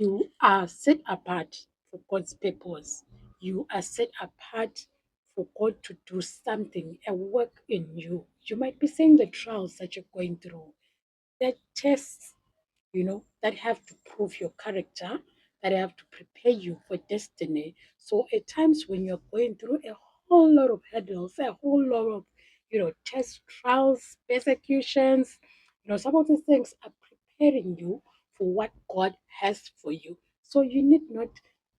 You are set apart for God's purpose. You are set apart for God to do something, a work in you. You might be saying the trials that you're going through, the tests, that have to prove your character, that have to prepare you for destiny. So at times when you're going through a whole lot of hurdles, a whole lot of, tests, trials, persecutions, some of these things are preparing you for what God has for you. So you need not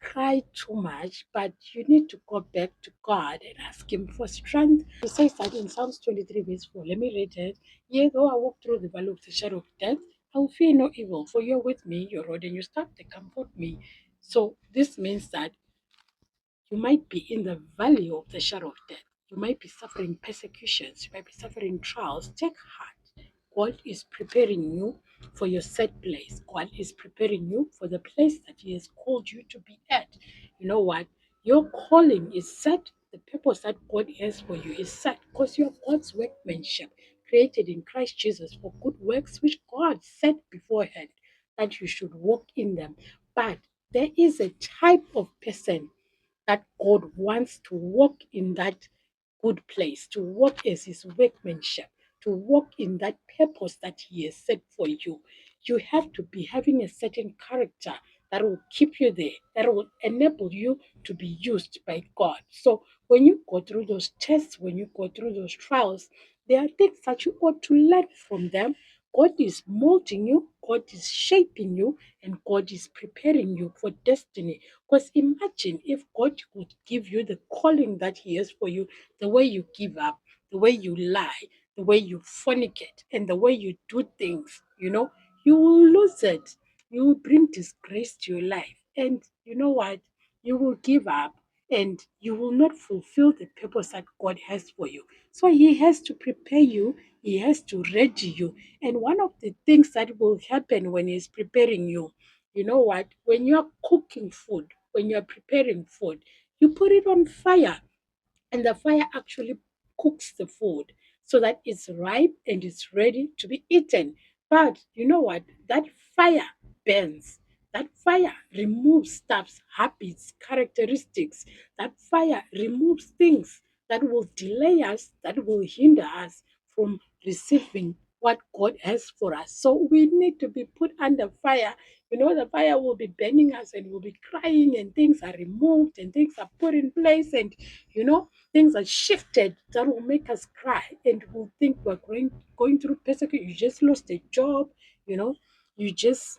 cry too much, but you need to go back to God and ask Him for strength. He says that in Psalms 23, verse 4. Let me read it. Yea, though I walk through the valley of the shadow of death, I will fear no evil, for you're with me, your rod and your staff, they comfort me. So this means that you might be in the valley of the shadow of death. You might be suffering persecutions. You might be suffering trials. Take heart. God is preparing you for your set place. God is preparing you for the place that He has called you to be at. You know what? Your calling is set. The purpose that God has for you is set because you're God's workmanship, created in Christ Jesus for good works which God set beforehand that you should walk in them. But there is a type of person that God wants to walk in that good place, to walk as His workmanship, to walk in that purpose that He has set for you. You have to be having a certain character that will keep you there, that will enable you to be used by God. So when you go through those tests, when you go through those trials, there are things that you ought to learn from them. God is molding you, God is shaping you, and God is preparing you for destiny. Because imagine if God could give you the calling that He has for you, the way you give up, the way you lie, the way you fornicate, and the way you do things, you will lose it. You will bring disgrace to your life. And you know what? You will give up and you will not fulfill the purpose that God has for you. So He has to prepare you, He has to ready you. And one of the things that will happen when He's preparing you, you know what? When you're cooking food, when you're preparing food, you put it on fire and the fire actually cooks the food so that it's ripe and it's ready to be eaten. But you know what? That fire burns. That fire removes stuffs, habits, characteristics. That fire removes things that will delay us, that will hinder us from receiving what God has for us. So we need to be put under fire. The fire will be burning us and we'll be crying, and things are removed and things are put in place, and things are shifted that will make us cry and we'll think we're going through persecution. You just lost a job, you know, you just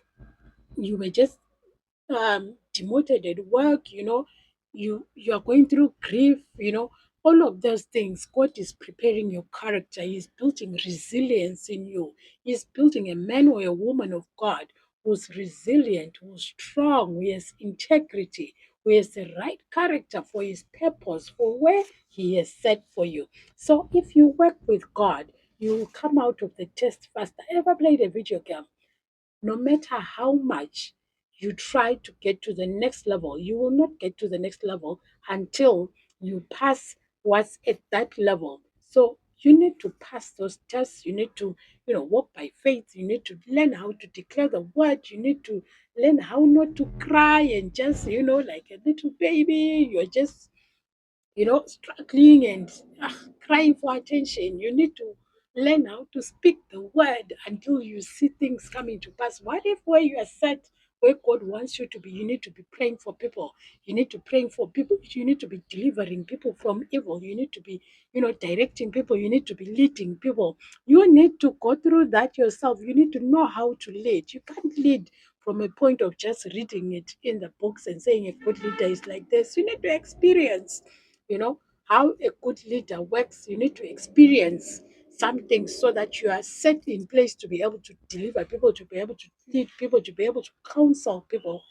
you were just demoted at work, you are going through grief, all of those things. God is preparing your character. He's building resilience in you. He's building a man or a woman of God who's resilient, who's strong, who has integrity, who has the right character for his purpose, for where he has set for you. So if you work with God, you will come out of the test faster. Ever played a video game? No matter how much you try to get to the next level, you will not get to the next level until you pass what's at that level. So you need to pass those tests. You need to, walk by faith. You need to learn how to declare the word. You need to learn how not to cry and just, like a little baby. You're just struggling and crying for attention. You need to learn how to speak the word until you see things coming to pass. What if where you are set, where God wants you to be, you need to be praying for people. You need to praying for people. You need to be delivering people from evil. You need to be, directing people. You need to be leading people. You need to go through that yourself. You need to know how to lead. You can't lead from a point of just reading it in the books and saying a good leader is like this. You need to experience how a good leader works. You need to experience something so that you are set in place to be able to deliver people, to be able to lead people, to be able to counsel people,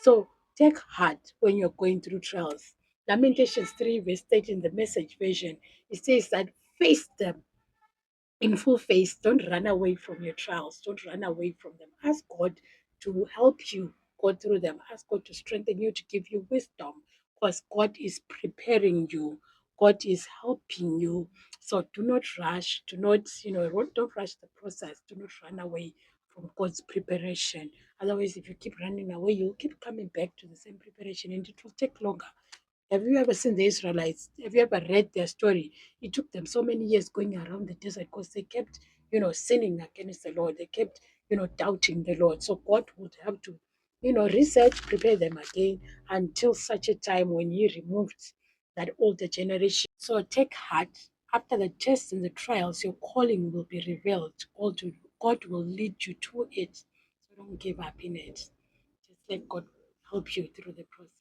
So take heart when you're going through trials. Lamentations 3, verse 8 in the message version, it says that face them in full face. Don't run away from your trials. Don't run away from them. Ask God to help you go through them. Ask God to strengthen you, to give you wisdom, because God is preparing you. God is helping you. So do not rush. Do not, don't rush the process. Do not run away from God's preparation. Otherwise, if you keep running away, you'll keep coming back to the same preparation and it will take longer. Have you ever seen the Israelites? Have you ever read their story? It took them so many years going around the desert because they kept, sinning against the Lord. They kept, doubting the Lord. So God would have to, reset, prepare them again until such a time when He removed that older generation. So take heart. After the tests and the trials, your calling will be revealed. God will lead you to it. So don't give up in it. Just let God help you through the process.